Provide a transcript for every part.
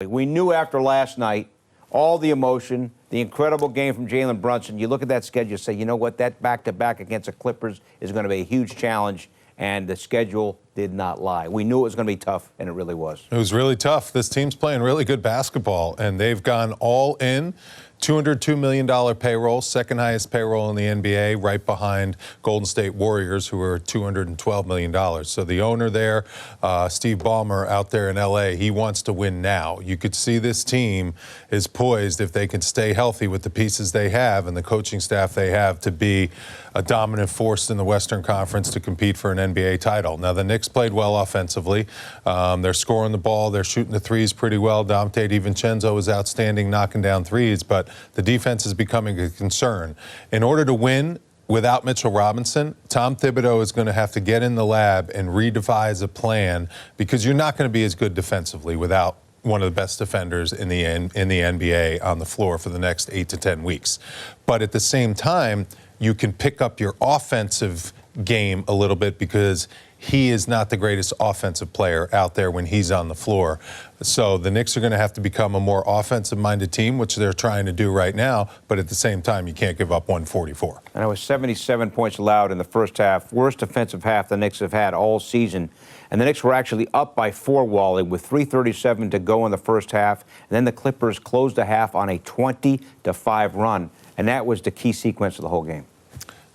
We knew after last night, all the emotion, the incredible game from Jalen Brunson. You look at that schedule, you say, you know what, that back-to-back against the Clippers is going to be a huge challenge, and the schedule did not lie. We knew it was going to be tough, and it really was. It was really tough. This team's playing really good basketball, and they've gone all in. $202 million payroll, second highest payroll in the NBA, right behind Golden State Warriors, who are $212 million. So the owner there, Steve Ballmer, out there in L.A., he wants to win now. You could see this team is poised, if they can stay healthy with the pieces they have and the coaching staff they have, to be a dominant force in the Western Conference to compete for an NBA title. Now, the Knicks played well offensively. They're scoring the ball. They're shooting the threes pretty well. Dante DiVincenzo is outstanding knocking down threes, but the defense is becoming a concern. In order to win without Mitchell Robinson, Tom Thibodeau is going to have to get in the lab and redevise a plan, because you're not going to be as good defensively without one of the best defenders in the NBA on the floor for the next 8 to 10 weeks. But at the same time, you can pick up your offensive game a little bit, because he is not the greatest offensive player out there when he's on the floor. So the Knicks are going to have to become a more offensive-minded team, which they're trying to do right now, but at the same time, you can't give up 144. And it was 77 points allowed in the first half, worst defensive half the Knicks have had all season. And the Knicks were actually up by 4, Wally, with 3:37 to go in the first half. And then the Clippers closed the half on a 20-5 run. And that was the key sequence of the whole game.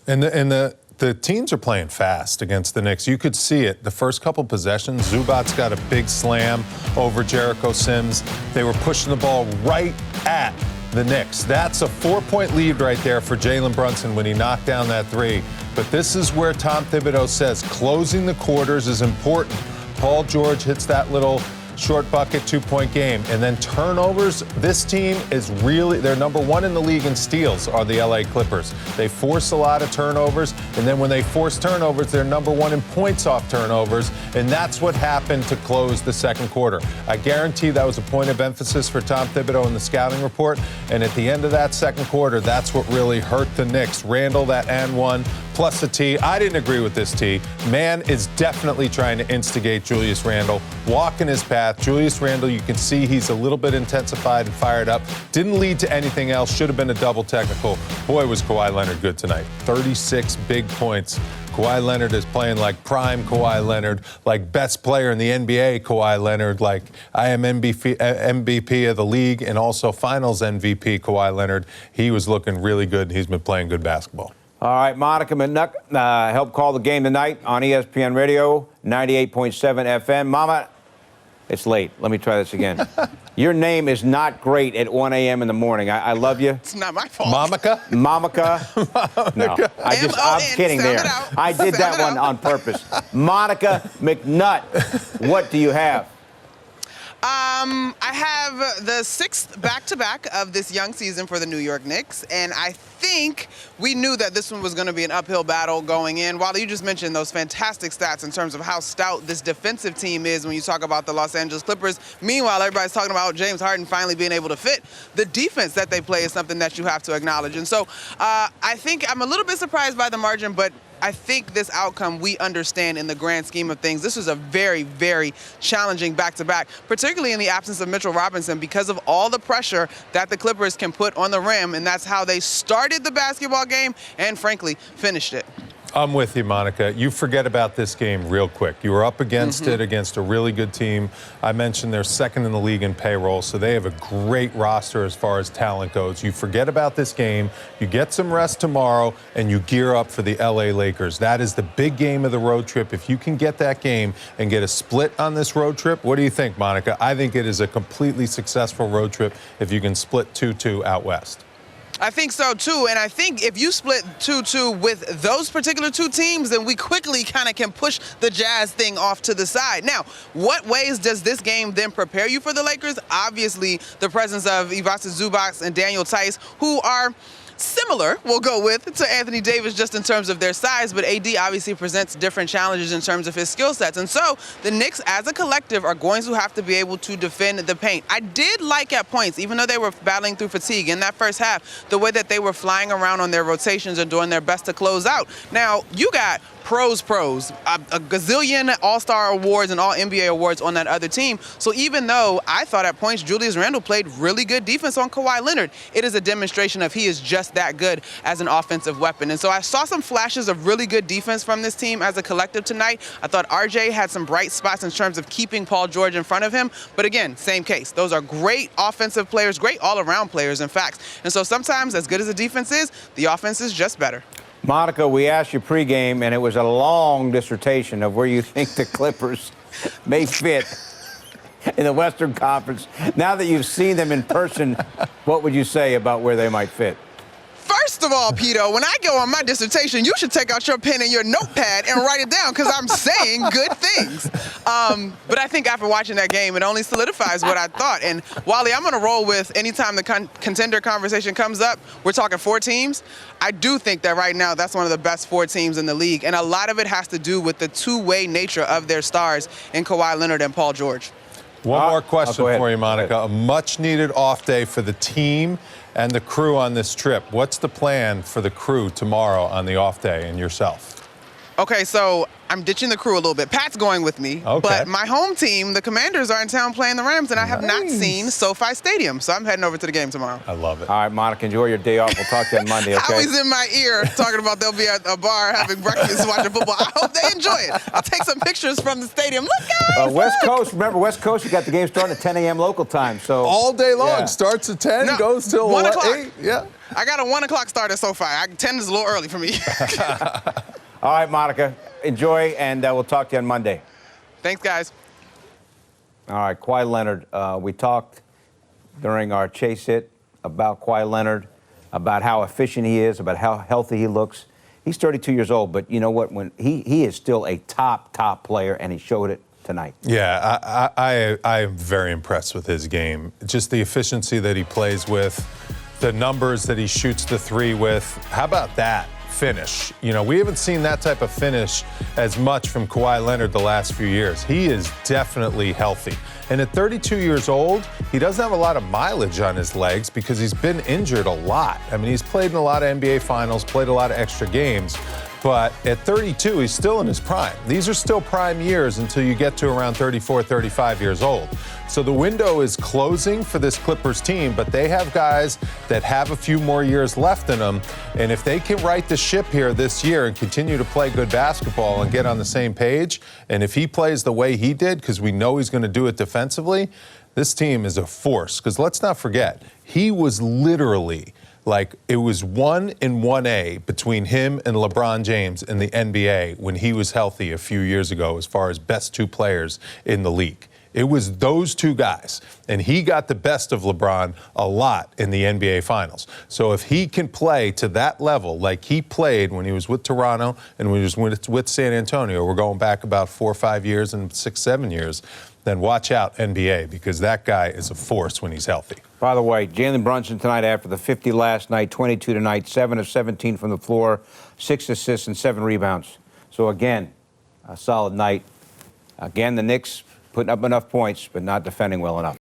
And the teams are playing fast against the Knicks. You could see it. The first couple possessions, Zubac's got a big slam over Jericho Sims. They were pushing the ball right at the Knicks. That's a 4-point lead right there for Jalen Brunson when he knocked down that three. But this is where Tom Thibodeau says closing the quarters is important. Paul George hits that little short bucket 2-point game. And then turnovers, this team is really, they're number 1 in the league in steals, are the LA Clippers. They force a lot of turnovers, and then when they force turnovers, they're number 1 in points off turnovers, and that's what happened to close the second quarter. I guarantee that was a point of emphasis for Tom Thibodeau in the scouting report, and at the end of that second quarter, that's what really hurt the Knicks. Randall, that and one, plus a T. I didn't agree with this T. Man is definitely trying to instigate Julius Randle, walk in his path. Julius Randle, you can see he's a little bit intensified and fired up. Didn't lead to anything else. Should have been a double technical. Boy, was Kawhi Leonard good tonight. 36 big points. Kawhi Leonard is playing like prime Kawhi Leonard, like best player in the NBA Kawhi Leonard, like I am MVP of the league and also finals MVP Kawhi Leonard. He was looking really good, and he's been playing good basketball. All right, Monica McNutt helped call the game tonight on ESPN Radio, 98.7 FM. Mama, it's late. Let me try this again. Your name is not great at 1 a.m. in the morning. I love you. It's not my fault. Monica? No, I'm kidding there. I did that one on purpose. Monica McNutt, what do you have? I have the 6th back-to-back of this young season for the New York Knicks, and I think we knew that this one was going to be an uphill battle going in. Wally, you just mentioned those fantastic stats in terms of how stout this defensive team is when you talk about the Los Angeles Clippers. Meanwhile, everybody's talking about James Harden finally being able to fit. The defense that they play is something that you have to acknowledge. And so I think I'm a little bit surprised by the margin, but I think this outcome we understand in the grand scheme of things. This was a very, very challenging back-to-back, particularly in the absence of Mitchell Robinson, because of all the pressure that the Clippers can put on the rim, and that's how they started the basketball game and, frankly, finished it. I'm with you, Monica. You forget about this game real quick. You were up against it, against a really good team. I mentioned they're 2nd in the league in payroll, so they have a great roster as far as talent goes. You forget about this game, you get some rest tomorrow, and you gear up for the LA Lakers. That is the big game of the road trip. If you can get that game and get a split on this road trip, what do you think, Monica? I think it is a completely successful road trip if you can split 2-2 out west. I think so, too. And I think if you split 2-2 with those particular two teams, then we quickly kind of can push the Jazz thing off to the side. Now, what ways does this game then prepare you for the Lakers? Obviously, the presence of Ivica Zubac and Daniel Theis, who are similar, we'll go with, to Anthony Davis just in terms of their size, but AD obviously presents different challenges in terms of his skill sets. And so the Knicks as a collective are going to have to be able to defend the paint. I did like at points, even though they were battling through fatigue in that first half, the way that they were flying around on their rotations and doing their best to close out. Now, you got pros, a gazillion All-Star awards and All-NBA awards on that other team. So even though I thought at points Julius Randle played really good defense on Kawhi Leonard, it is a demonstration of he is just that good as an offensive weapon. And so I saw some flashes of really good defense from this team as a collective tonight. I thought RJ had some bright spots in terms of keeping Paul George in front of him. But again, same case. Those are great offensive players, great all-around players, in fact. And so sometimes, as good as the defense is, the offense is just better. Monica, we asked you pregame, and it was a long dissertation of where you think the Clippers may fit in the Western Conference. Now that you've seen them in person, what would you say about where they might fit? First of all, Pito, when I go on my dissertation, you should take out your pen and your notepad and write it down, because I'm saying good things. But I think after watching that game, it only solidifies what I thought. And Wally, I'm going to roll with anytime the contender conversation comes up, we're talking 4 teams. I do think that right now that's one of the best 4 teams in the league. And a lot of it has to do with the two-way nature of their stars in Kawhi Leonard and Paul George. One more question for you, Monica. A much-needed off day for the team and the crew on this trip. What's the plan for the crew tomorrow on the off day and yourself? Okay, so I'm ditching the crew a little bit. Pat's going with me. Okay. But my home team, the Commanders, are in town playing the Rams, and I have not seen SoFi Stadium. So I'm heading over to the game tomorrow. I love it. All right, Monica, enjoy your day off. We'll talk to you on Monday, okay? Howie's in my ear talking about they'll be at a bar having breakfast watching football. I hope they enjoy it. I'll take some pictures from the stadium. Look, guys, West look. Coast, remember, West Coast, you got the game starting at 10 a.m. local time. So All day long. Yeah. Starts at 10, No, goes till 1 o'clock. 8. Yeah. I got a 1 o'clock start at SoFi. 10 is a little early for me. All right, Monica, enjoy, and we'll talk to you on Monday. Thanks, guys. All right, Kawhi Leonard. We talked during our Chase It about Kawhi Leonard, about how efficient he is, about how healthy he looks. He's 32 years old, but you know what? When he is still a top player, and he showed it tonight. Yeah, I am very impressed with his game. Just the efficiency that he plays with, the numbers that he shoots the three with. How about that finish? You know, we haven't seen that type of finish as much from Kawhi Leonard the last few years. He is definitely healthy. And at 32 years old, he doesn't have a lot of mileage on his legs because he's been injured a lot. I mean, he's played in a lot of NBA finals, played a lot of extra games. But at 32, he's still in his prime. These are still prime years until you get to around 34, 35 years old. So the window is closing for this Clippers team, but they have guys that have a few more years left in them. And if they can right the ship here this year and continue to play good basketball and get on the same page, and if he plays the way he did, because we know he's going to do it defensively, this team is a force. Because let's not forget, he was literally like, it was 1 and 1A between him and LeBron James in the NBA when he was healthy a few years ago as far as best 2 players in the league. It was those 2 guys, and he got the best of LeBron a lot in the NBA Finals. So if he can play to that level like he played when he was with Toronto and when he was with San Antonio, we're going back about 4 or 5 years and 6, 7 years, then watch out NBA, because that guy is a force when he's healthy. By the way, Jalen Brunson tonight after the 50 last night, 22 tonight, 7 of 17 from the floor, 6 assists and 7 rebounds. So again, a solid night. Again, the Knicks putting up enough points, but not defending well enough.